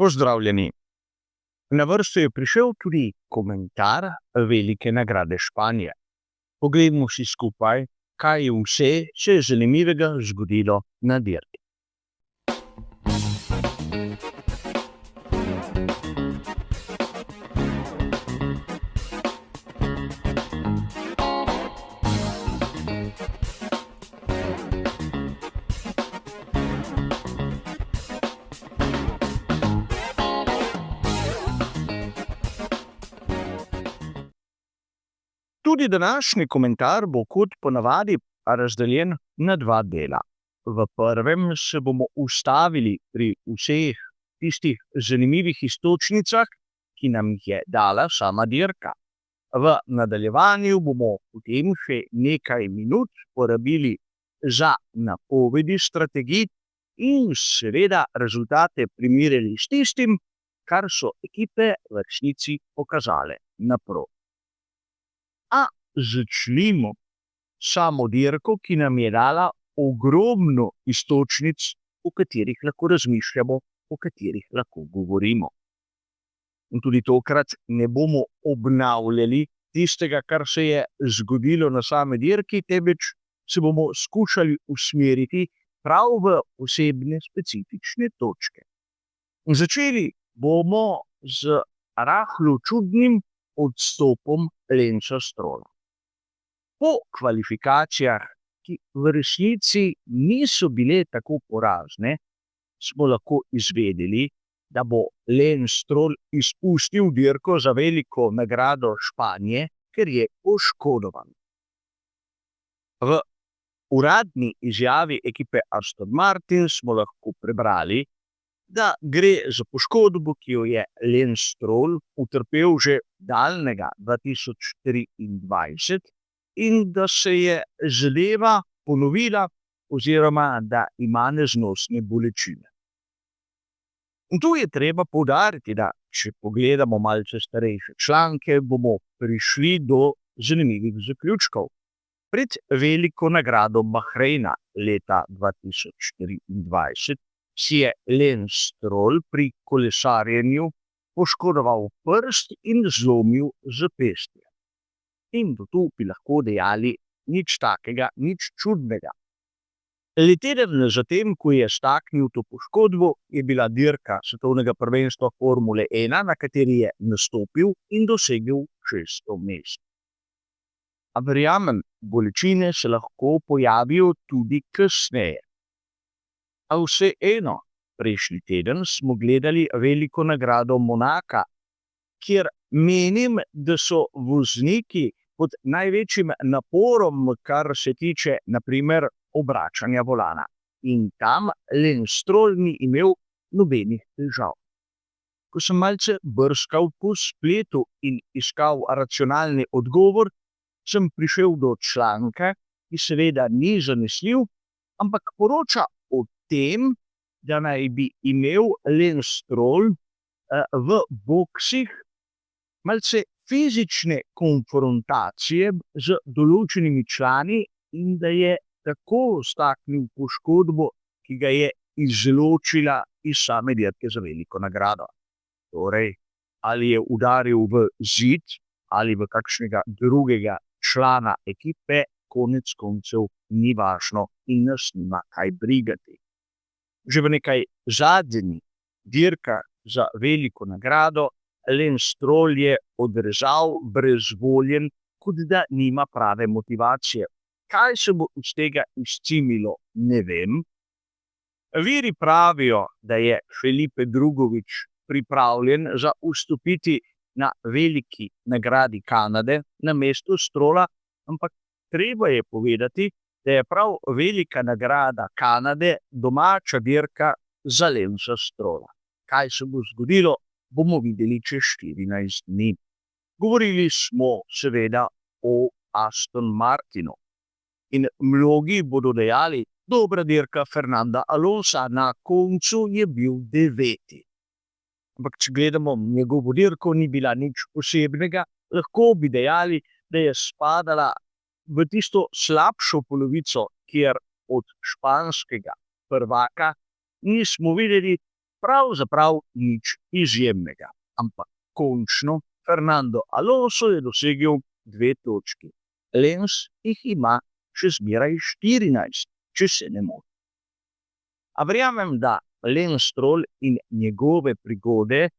Pozdravljeni. Na vrsto je prišel tudi komentar velike nagrade Španije. Poglejmo si skupaj, kaj je vse se zanimivega zgodilo na dirki. Tudi današnji komentar bo kot ponavadi razdeljen na dva dela. V prvem se bomo ustavili pri vseh tistih zanimivih iztočnicah, ki nam jih je dala sama dirka. V nadaljevanju bomo potem še nekaj minut porabili za napovedi strategij in seveda rezultate primerjali s tistim, kar so ekipe v resnici pokazale naproti. A začnimo samo dirko, ki nam je dala ogromno iztočnic, o katerih lahko razmišljamo, o katerih lahko govorimo. In tudi tokrat ne bomo obnavljali tistega, kar se je zgodilo na same dirki, temveč se bomo skušali usmeriti prav v posebne specifične točke. In začeli bomo z rahlo čudnim odstopom Lensa Strolla. Po kvalifikacijah, ki v resnici niso bile tako porazne, smo lahko izvedeli, da bo Lens Stroll izpustil dirko za veliko nagrado Španije, ker je poškodovan. V uradni izjavi ekipe Aston Martin smo lahko prebrali, da gre za poškodbo, ki jo je Lens Stroll utrpel že daljnega 2023 in da se je zadeva ponovila oziroma da ima neznosne bolečine. In tu je treba poudariti, da če pogledamo malce starejše članke, bomo prišli do zanimivih zaključkov. Pred veliko nagrado Bahreina leta 2024 si je Lens Stroll pri kolesarjenju poškodoval prst in zlomil zapestje. In tu bi lahko dejali nič takega, nič čudnega. Le teden zatem, ko je staknil to poškodbo, je bila dirka svetovnega prvenstva Formule 1, na kateri je nastopil in dosegel 6. mesto. A verjamem, bolečine se lahko pojavijo tudi kasneje. A vseeno, prejšnji teden smo gledali veliko nagrado Monaka, kjer menim, da so vozniki pod največjim naporom, kar se tiče na primer obračanja volana. In tam Lens Stroll ni imel nobenih težav. Ko sem malce brskal po spletu in iskal racionalni odgovor, sem prišel do članka, ki seveda ni zanesljiv, ampak poroča o tem, da naj bi imel Lens Stroll v boksih malce fizične konfrontacije z določenimi člani in da je tako staknil poškodbo, ki ga je izločila iz same dirke za veliko nagrado. Torej, ali je udaril v zid ali v kakšnega drugega člana ekipe, konec koncev ni važno in nas nima kaj brigati. Že v nekaj zadnjih dirkah za veliko nagrado Lens Stroll je odrezal brezvoljen, kot da nima prave motivacije. Kaj se bo iz tega izcimilo, ne vem. Viri pravijo, da je Felipe Drugovich pripravljen za vstopiti na veliki nagradi Kanade na mesto Strolla, ampak treba je povedati, da je prav velika nagrada Kanade domača dirka za Lensa Strolla. Kaj se bo zgodilo, bomo videli čez 14 dni. Govorili smo seveda o Aston Martinu. In mnogi bodo dejali, dobra dirka Fernanda Alonsa, na koncu je bil 9. Ampak če gledamo njegovo dirko, ni bila nič posebnega, lahko bi dejali, da je spadala v tisto slabšo polovico, kjer od španskega prvaka nismo videli pravzaprav nič izjemnega. Ampak končno Fernando Alonso je dosegel 2 točki. Lenz jih ima še zmeraj 14, če se ne motim. A verjamem, da Lance Stroll in njegove prigode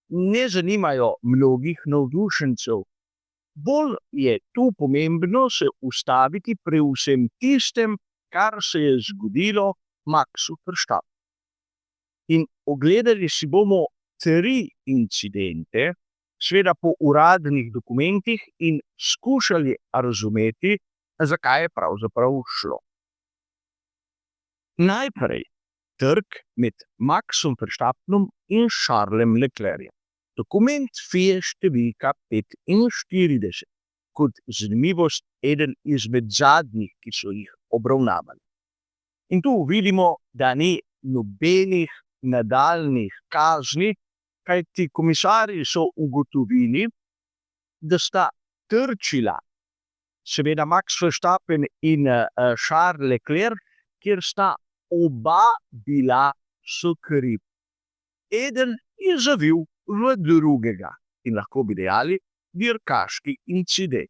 ne zanimajo mnogih navdušencev. Bolj je tu pomembno se ustaviti pri vsem tistem, kar se je zgodilo Maxu Verstappenu. In ogledali si bomo 3 incidente, seveda po uradnih dokumentih, in skušali razumeti, zakaj je pravzaprav šlo. Najprej trk med Maxom Verstappenom in Charlesom Leclercem. Dokument FIA številka 45, kot zanimivost eden izmed zadnjih, ki so jih obravnavali. In tu vidimo, da ni nobenih nadaljnjih kazni, kajti komisarji so ugotovili, da sta trčila seveda Max Verstappen in Charles Leclerc, kjer sta oba bila sokriva. Eden je zavil v drugega in lahko bi dejali dirkaški incident.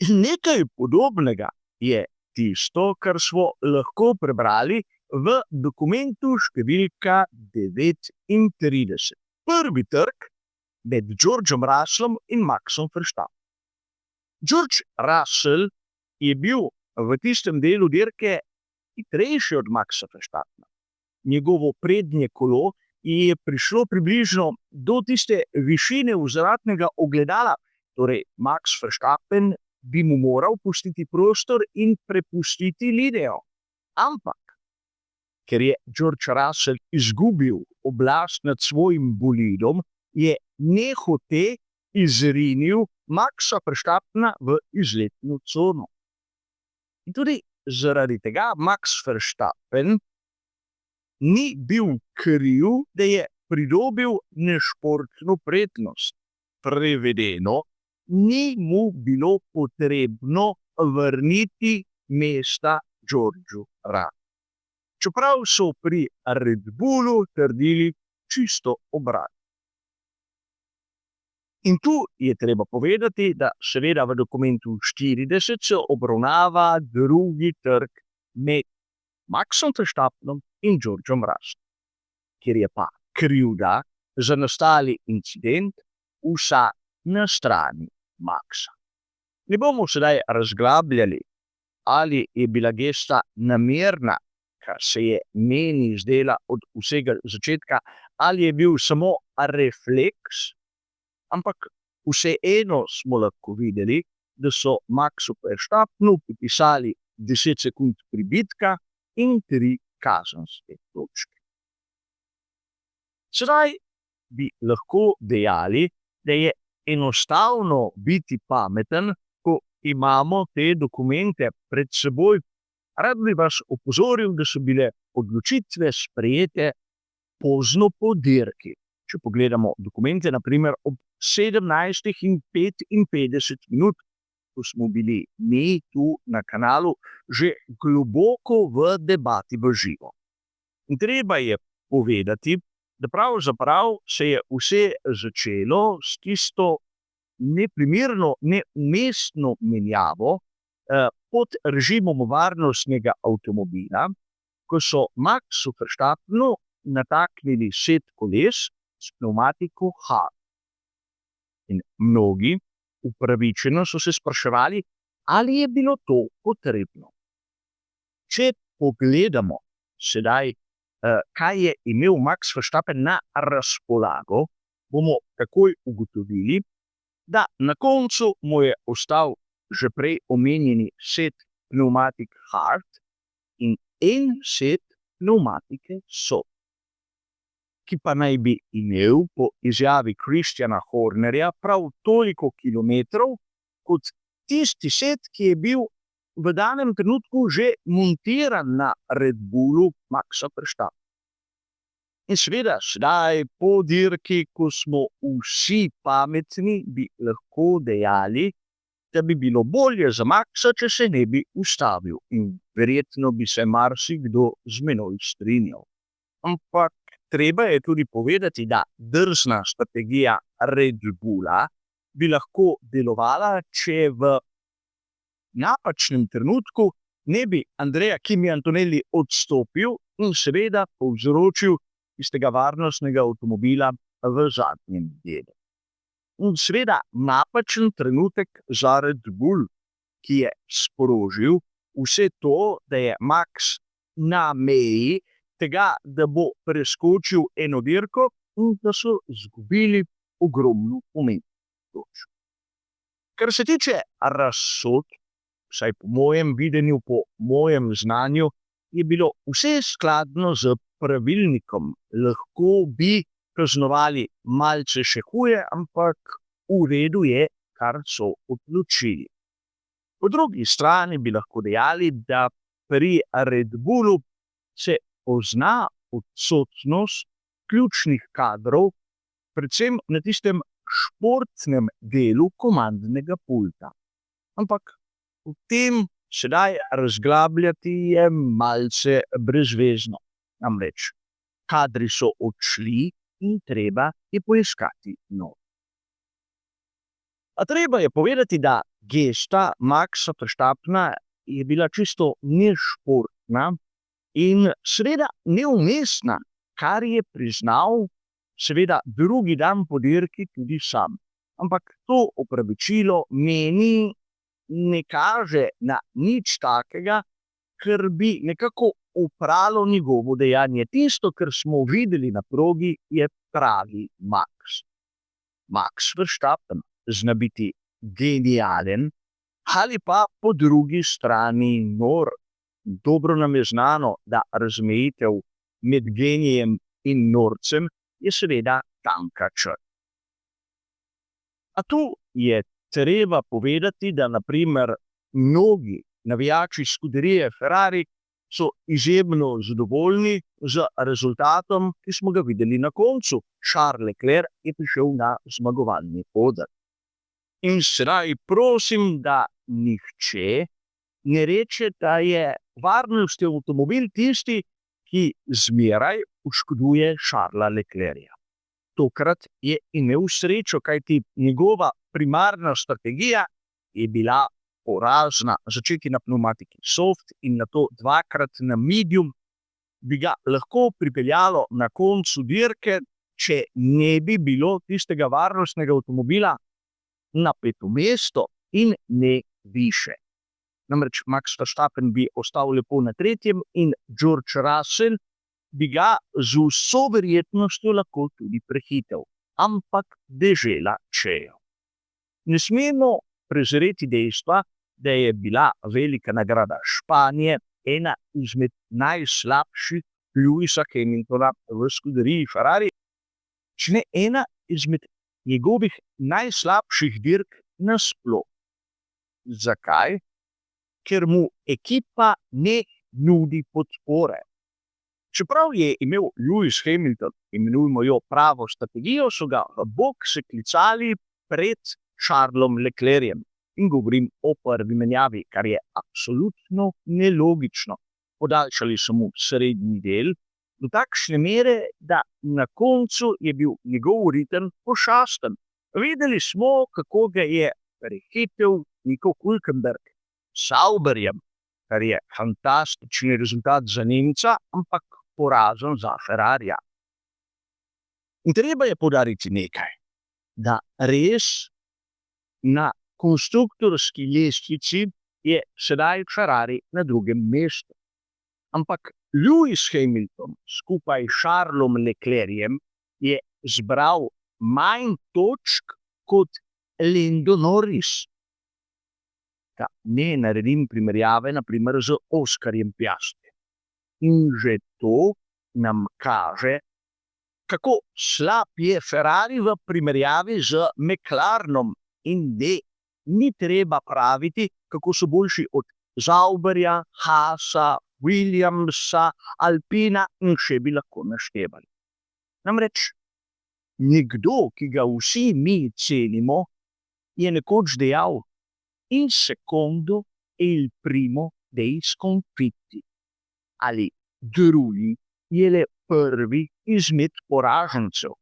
Nekaj podobnega je tisto, kar smo lahko prebrali v dokumentu številka 39. Prvi trk med Georgeom Russellom in Maxom Verstappenom. George Russell je bil v tistem delu dirke hitrejši od Maxa Verstappena. Njegovo prednje kolo je prišlo približno do tiste višine vzvratnega ogledala, torej Max Verstappen bi mu moral pustiti prostor in prepustiti linejo. Ampak, ker je George Russell izgubil oblast nad svojim bolidom, je nehote izrinil Maxa Verstappena v izletno cono. In tudi zaradi tega Max Verstappen ni bil kriv, da je pridobil nešportno prednost. Prevedeno, ni mu bilo potrebno vrniti mesta Georgeu Russellu. Čeprav so pri Red Bullu trdili čisto obratno. In tu je treba povedati, da seveda v dokumentu 40 se obravnava drugi trk med Maxom Verstappenom in Georgeom Russellom, kjer je pa krivda za nastali incident vsa na strani Maxa. Ne bomo sedaj razglabljali, ali je bila gesta namerna, kar se je meni zdela od vsega začetka, ali je bil samo refleks, ampak vseeno smo lahko videli, da so Maxu Verstappenu pripisali 10 sekund pribitka in 3 kazenske točke. Sedaj bi lahko dejali, da je enostavno biti pameten, ko imamo te dokumente pred seboj. Rad bi vas opozoril, da so bile odločitve sprejete pozno po dirki. Če pogledamo dokumente, na primer ob 17:55 minut, ko smo bili mi tu na kanalu že globoko v debati v živo. In treba je povedati, da pravzaprav se je vse začelo s tisto neprimerno, neumestno menjavo pod režimom varnostnega avtomobila, ko so Maxu Verstappenu nataknili set koles s pnevmatiko hard. In mnogi upravičeno so se spraševali, ali je bilo to potrebno. Če pogledamo sedaj, kaj je imel Max Verstappen na razpolago, bomo takoj ugotovili, da na koncu mu je ostal že prej omenjeni set pnevmatik hard in en set pnevmatike soft, ki pa naj bi imel po izjavi Christiana Hornerja prav toliko kilometrov kot tisti set, ki je bil v danem trenutku že montiran na Red Bullu Maxa Verstappena. In seveda, sedaj po dirki, ko smo vsi pametni, bi lahko dejali, da bi bilo bolje za Maxa, če se ne bi ustavil. In verjetno bi se marsikdo z menoj strinjal. Ampak treba je tudi povedati, da drzna strategija Red Bulla bi lahko delovala, če v napačnem trenutku ne bi Andrea Kimi Antonelli odstopil in seveda povzročil tistega varnostnega avtomobila v zadnjem delu. In seveda napačen trenutek za Red Bull, ki je sprožil vse to, da je Max na meji tega, da bo preskočil eno dirko in da so izgubili ogromno pomembnih točk. Kar se tiče razsodb, vsaj po mojem videnju, po mojem znanju, je bilo vse skladno z pravilnikom. Lahko bi kaznovali malce še huje, ampak v redu je, kar so odločili. Po drugi strani bi lahko dejali, da pri Red Bullu se pozna odsotnost ključnih kadrov, predvsem na tistem športnem delu komandnega pulta. Ampak o tem sedaj razglabljati je malce brezvezno. Namreč, kadri so odšli in treba je poiskati nov. A treba je povedati, da gesta Maxa Verstappena je bila čisto nešportna in seveda neumestna, kar je priznal seveda drugi dan po dirki tudi sam. Ampak to opravičilo meni ne kaže na nič takega, kar bi nekako opralo njegovo dejanje. Tisto, kar smo videli na progi, je pravi Max. Max Verstappen zna biti genijalen ali pa po drugi strani nor. Dobro nam je znano, da razmejitev med genijem in norcem je seveda tanka črta. A tu je treba povedati, da na primer mnogi navijači skuderije Ferrari so izjemno zadovoljni z rezultatom, ki smo ga videli na koncu. Charles Leclerc je prišel na zmagovalni oder. In sedaj prosim, da nihče ne reče, da je varnostni avtomobil tisti, ki zmeraj poškoduje Charlesa Leclerca. Tokrat je imel srečo, kajti njegova primarna strategija je bila porazna. Začeti na pneumatiki soft in nato dvakrat na medium bi ga lahko pripeljalo na koncu dirke, če ne bi bilo tistega varnostnega avtomobila na peto mesto in ne više. Namreč Max Verstappen bi ostal lepo na tretjem in George Russell bi ga z vso verjetnostjo lahko tudi prehitel. Ampak dežela čejo. Ne smemo prezreti dejstva, da je bila velika nagrada Španije ena izmed najslabših Lewisa Hamiltona v skuderiji Ferrari, če ne ena izmed njegovih najslabših dirk nasploh. Zakaj? Ker mu ekipa ne nudi podpore. Čeprav je imel Lewis Hamilton, imenujemo jo pravo strategijo, so ga v boks klicali pred Charlesom Leclercem. In govorim o prvi menjavi, kar je absolutno nelogično. Podaljšali so mu srednji del do takšne mere, da na koncu je bil njegov ritem pošasten. Videli smo, kako ga je prehitel Nico Hülkenberg s Sauberjem, kar je fantastični rezultat za Nemca, ampak porazen za Ferrarija. In treba je poudariti nekaj, da res na konstruktorski lestvici je sedaj Ferrari na drugem mestu. Ampak Lewis Hamilton skupaj s Charlesom Leclercem je zbral manj točk kot Lando Norris. Da ne naredim primerjave na primer z Oskarjem Piastrijem. In že to nam kaže, kako slab je Ferrari v primerjavi z McLarenom. In ni treba praviti, kako so boljši od Sauberja, Haasa, Williamsa, Alpina in še bi lahko naštevali. Namreč nekdo, ki ga vsi mi cenimo, je nekoč dejal: in secondo è il primo dei sconfitti. Ali drugi je le prvi izmed poražencev.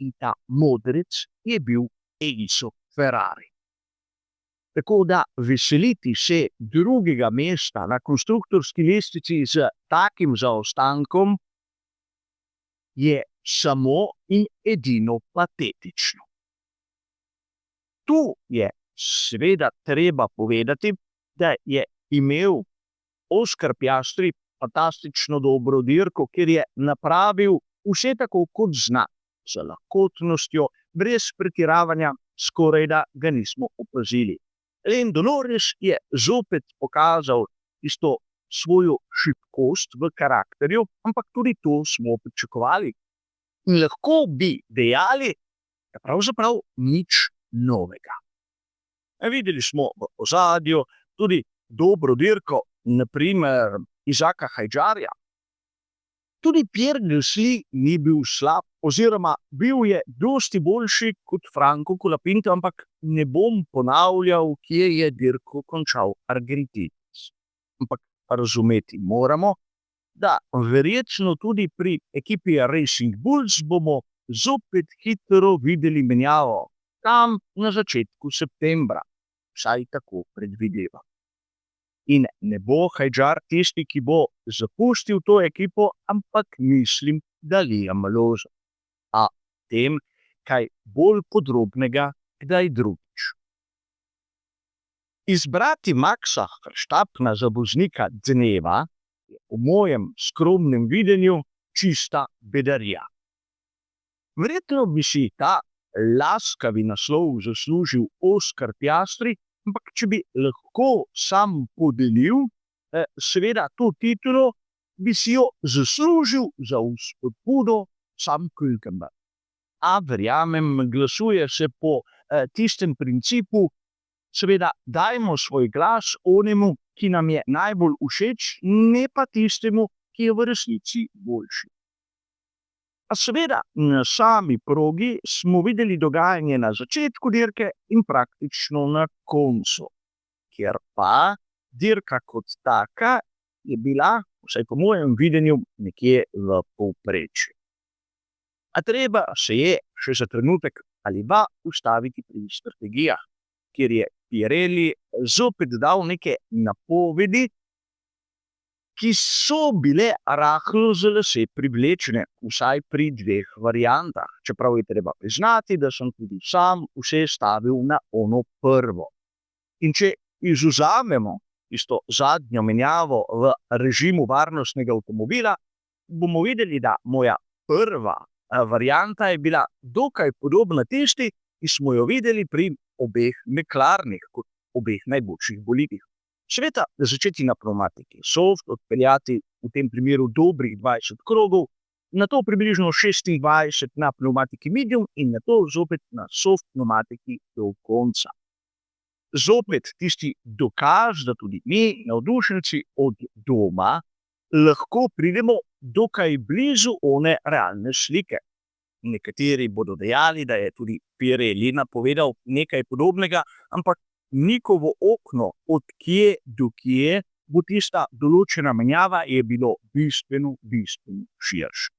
In ta modrec je bil Enzo Ferrari. Tako da veseliti se drugega mesta na konstruktorski lestvici z takim zaostankom je samo in edino patetično. Tu je seveda treba povedati, da je imel Oscar Piastri fantastično dobro dirko, ker je napravil vse tako, kot zna, z lahkotnostjo, brez pretiravanja, skorajda ga nismo opazili. Lando Norris je zopet pokazal tisto svojo šibkost v karakterju, ampak tudi to smo pričakovali. In lahko bi dejali, da pravzaprav nič novega. Videli smo v ozadju tudi dobro dirko, naprimer Izaka Hajdarja. Tudi Pierre Gasly ni bil slab, oziroma bil je dosti boljši kot Franco Colapinto, ampak ne bom ponavljal, kje je dirko končal Argentinec. Ampak razumeti moramo, da verjetno tudi pri ekipi Racing Bulls bomo zopet hitro videli menjavo tam na začetku septembra, vsaj tako predvideva. In ne bo Hajdar tisti, ki bo zapustil to ekipo, ampak mislim, da Liam Lawson. A tem kaj bolj podrobnega kdaj drugič. Izbrati Maxa Verstappena za voznika dneva je po mojem skromnem videnju čista bedarija. Verjetno bi si ta laskavi naslov zaslužil Oscar Piastri, ampak če bi lahko sam podelil, seveda to titulo, bi si jo zaslužil za vzpodbudo sam Hülkenberg. A verjamem, glasuje se po tistem principu, seveda dajmo svoj glas onemu, ki nam je najbolj všeč, ne pa tistemu, ki je v resnici boljši. A seveda na sami progi smo videli dogajanje na začetku dirke in praktično na koncu, kjer pa dirka kot taka je bila, vsaj po mojem videnju, nekje v povprečju. A treba se je še za trenutek ali dva ustaviti pri strategijah, kjer je Pirelli zopet dal neke napovedi, ki so bile rahlo za lase privlečene, vsaj pri dveh variantah. Čeprav je treba priznati, da sem tudi sam vse stavil na ono prvo. In če izvzamemo tisto zadnjo menjavo v režimu varnostnega avtomobila, bomo videli, da moja prva varianta je bila dokaj podobna tisti, ki smo jo videli pri obeh McLarenih, kot obeh najboljših bolidih. Sveta začeti na pneumatiki soft, odpeljati v tem primeru dobrih 20 krogov, nato približno 26 na pneumatiki medium in nato zopet na soft pneumatiki do konca. Zopet tisti dokaz, da tudi mi, navdušenci od doma, lahko pridemo dokaj blizu one realne slike. Nekateri bodo dejali, da je tudi Pirelli napovedal nekaj podobnega, ampak njihovo okno, od kje do kje bo tista določena menjava, je bilo bistveno širše.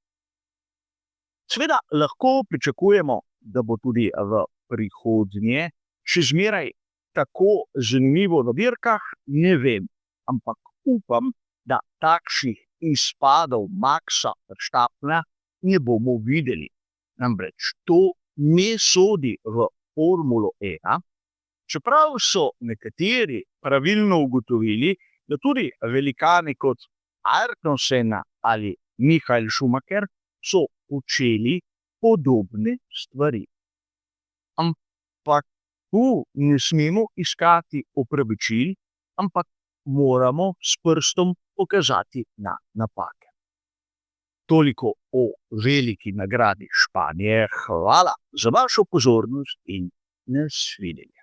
Seveda lahko pričakujemo, da bo tudi v prihodnje še zmeraj tako zanimivo na dirkah, ne vem, ampak upam, da takšnih izpadov Maxa Verstappena ne bomo videli. Namreč to ne sodi v Formulo 1, čeprav so nekateri pravilno ugotovili, da tudi velikani kot Ayrton Senna ali Michael Schumacher so počeli podobne stvari. Ampak tu ne smemo iskati opravičil, ampak moramo s prstom pokazati na napake. Toliko o veliki nagradi Španije. Hvala za vašo pozornost in nasvidenje.